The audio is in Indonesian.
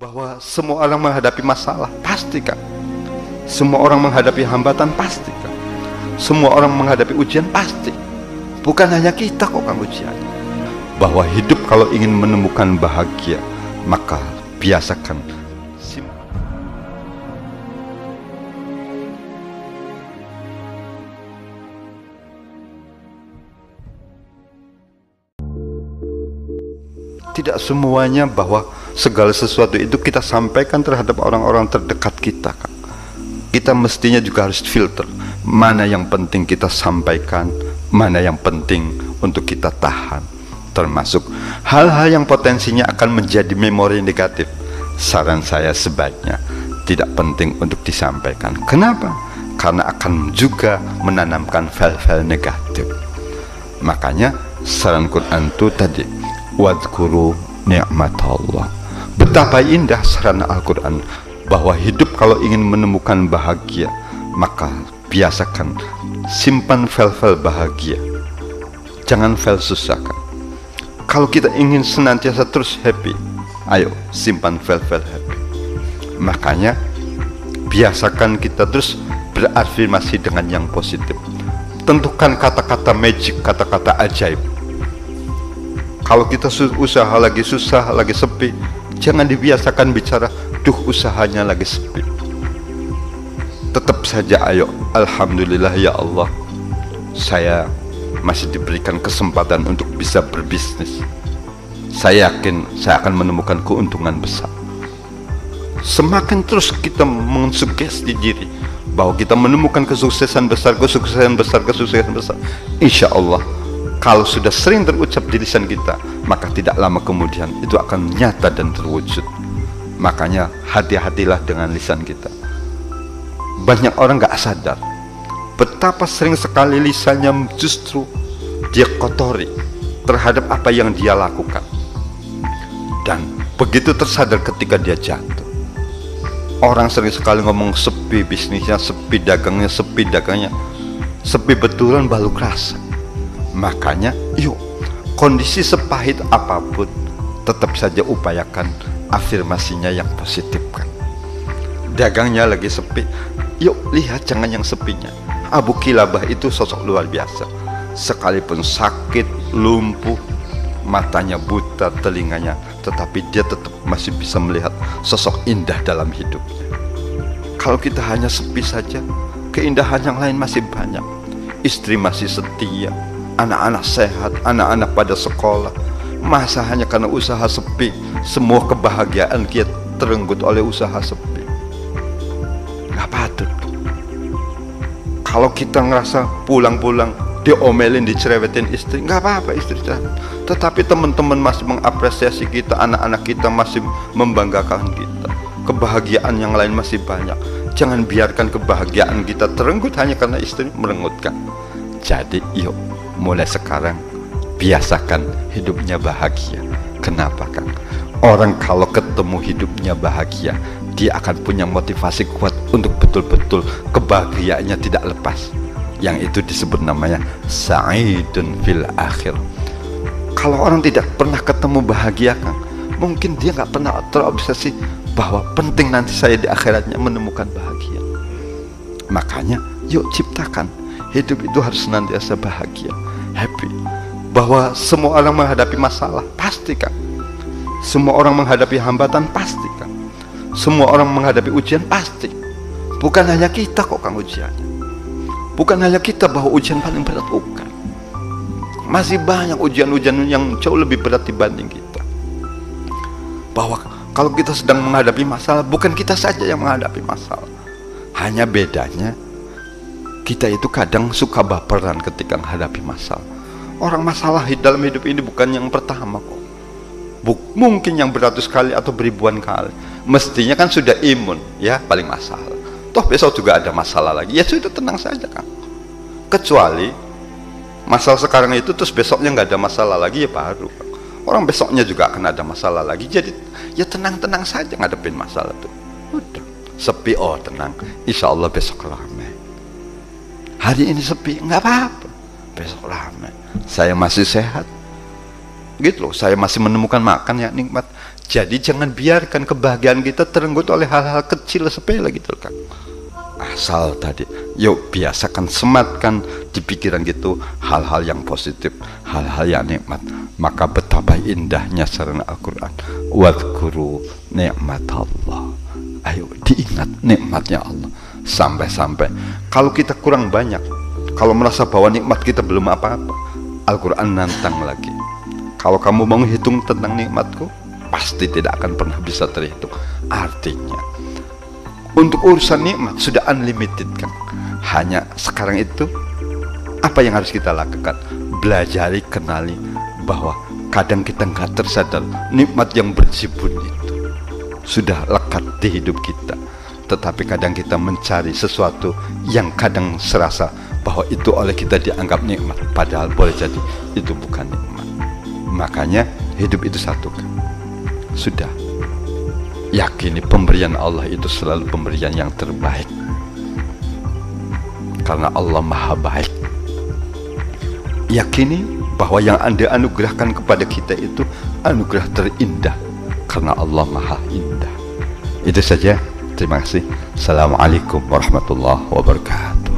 bahwa semua orang menghadapi masalah, pasti Kak. Semua orang menghadapi hambatan, pasti Kak. Semua orang menghadapi ujian, pasti. Bukan hanya kita kok Kang ujian. Bahwa hidup kalau ingin menemukan bahagia, maka biasakan tidak semuanya bahwa segala sesuatu itu kita sampaikan terhadap orang-orang terdekat kita Kak. Kita mestinya juga harus filter mana yang penting kita sampaikan, mana yang penting untuk kita tahan. Termasuk hal-hal yang potensinya akan menjadi memori negatif. Saran saya sebaiknya tidak penting untuk disampaikan. Kenapa? Karena akan juga menanamkan file-file negatif. Makanya saran Quran itu tadi, wadhkuru ni'matallah. Betapa indah saran Al-Quran bahwa hidup kalau ingin menemukan bahagia, maka biasakan simpan file-file bahagia. Jangan file susah Kak. Kalau kita ingin senantiasa terus happy, ayo simpan file-file happy. Makanya biasakan kita terus berafirmasi dengan yang positif. Tentukan kata-kata magic, kata-kata ajaib. Kalau kita usaha lagi susah, lagi sepi, jangan dibiasakan bicara, duh usahanya lagi sepi. Tetap saja ayo, alhamdulillah ya Allah, saya masih diberikan kesempatan untuk bisa berbisnis. Saya yakin saya akan menemukan keuntungan besar. Semakin terus kita mensugesti diri bahwa kita menemukan kesuksesan besar, insya Allah kalau sudah sering terucap di lisan kita, maka tidak lama kemudian itu akan nyata dan terwujud. Makanya hati-hatilah dengan lisan kita. Banyak orang gak sadar betapa sering sekali lisannya justru dia kotori terhadap apa yang dia lakukan. Dan begitu tersadar ketika dia jatuh. Orang sering sekali ngomong sepi bisnisnya, sepi dagangnya, sepi betulan balu kerasa. Makanya yuk, kondisi sepahit apapun tetap saja upayakan afirmasinya yang positif kan. Dagangnya lagi sepi, yuk lihat jangan yang sepinya. Abu Kilabah itu sosok luar biasa. Sekalipun sakit, lumpuh, matanya buta, telinganya, tetapi dia tetap masih bisa melihat sosok indah dalam hidupnya. Kalau kita hanya sepi saja, keindahan yang lain masih banyak. Istri masih setia, anak-anak sehat, anak-anak pada sekolah. Masa hanya karena usaha sepi semua kebahagiaan kita terenggut oleh usaha sepi? Gak patut. Kalau kita ngerasa pulang-pulang diomelin, dicerewetin istri, gak apa-apa istri cerewet. Tetapi teman-teman masih mengapresiasi kita, anak-anak kita masih membanggakan kita, kebahagiaan yang lain masih banyak. Jangan biarkan kebahagiaan kita terenggut hanya karena istri merengutkan. Jadi yuk, mulai sekarang biasakan hidupnya bahagia. Kenapa Kang? Orang kalau ketemu hidupnya bahagia, dia akan punya motivasi kuat untuk betul-betul kebahagiaannya tidak lepas. Yang itu disebut namanya sa'idun fil akhir. Kalau orang tidak pernah ketemu bahagia Kang, mungkin dia nggak pernah terobsesi bahwa penting nanti saya di akhiratnya menemukan bahagia. Makanya yuk ciptakan hidup itu harus senantiasa bahagia, happy. Bahwa semua orang menghadapi masalah, pasti Kang. Semua orang menghadapi hambatan, pasti Kang. Semua orang menghadapi ujian, pasti. Bukan hanya kita kok Kang ujiannya. Bukan hanya kita bahwa ujian paling berat, bukan. Masih banyak ujian-ujian yang jauh lebih berat dibanding kita. Bahwa kalau kita sedang menghadapi masalah, bukan kita saja yang menghadapi masalah. Hanya bedanya kita itu kadang suka baperan ketika menghadapi masalah. Orang masalah dalam hidup ini bukan yang pertama kok. Mungkin yang beratus kali atau beribuan kali. Mestinya kan sudah imun ya paling masalah. Toh besok juga ada masalah lagi. Ya sudah tenang saja Kang. Kecuali masalah sekarang itu terus besoknya nggak ada masalah lagi, ya baru Kang. Orang besoknya juga akan ada masalah lagi. Jadi ya tenang-tenang saja ngadepin masalah itu. Udah sepi, oh tenang. Insya Allah besok ramai. Hari ini sepi, nggak apa-apa. Besok ramai. Saya masih sehat. Gitu loh, saya masih menemukan makan yang nikmat. Jadi jangan biarkan kebahagiaan kita terenggut oleh hal-hal kecil sepele gitu kan. Asal tadi, yuk biasakan, sematkan di pikiran gitu hal-hal yang positif, hal-hal yang nikmat. Maka betapa indahnya sarana Al-Quran. Wadhkuru nikmat Allah. Ayo diingat nikmatnya Allah. Sampai-sampai kalau kita kurang banyak, kalau merasa bahwa nikmat kita belum apa-apa, Al-Quran nantang lagi. Kalau kamu mau hitung tentang nikmatku, pasti tidak akan pernah bisa terhitung. Artinya untuk urusan nikmat sudah unlimited kan. Hanya sekarang itu apa yang harus kita lakukan? Belajari, kenali bahwa kadang kita nggak tersadar nikmat yang berjibun itu sudah lekat di hidup kita. Tetapi kadang kita mencari sesuatu yang kadang serasa bahwa itu oleh kita dianggap nikmat, padahal boleh jadi itu bukan nikmat. Makanya hidup itu satu kan. Sudah yakini pemberian Allah itu selalu pemberian yang terbaik, karena Allah maha baik. Yakini bahwa yang Anda anugerahkan kepada kita itu anugerah terindah, karena Allah maha indah. Itu saja, terima kasih. Assalamualaikum warahmatullahi wabarakatuh.